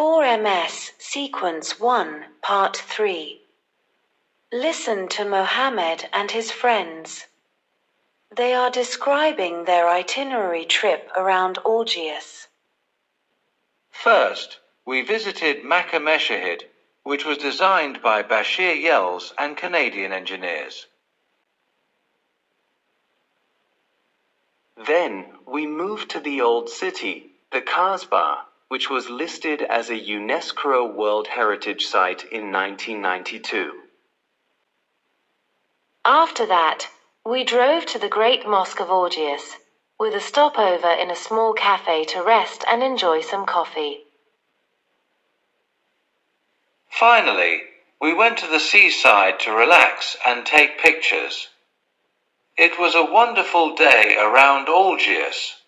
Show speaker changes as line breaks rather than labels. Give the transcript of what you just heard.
4MS-Sequence 1, Part 3. Listen to Mohamed and his friends. They are describing their itinerary trip around Algiers.
First, we visited Makkah Meshahid, which was designed by Bashir Yells and Canadian engineers.
Then, we moved to the Old City, the Kasbah, which was listed as a UNESCO World Heritage Site in 1992.
After that, we drove to the Great Mosque of Algiers, with a stopover in a small cafe to rest and enjoy some coffee.
Finally, we went to the seaside to relax and take pictures. It was a wonderful day around Algiers.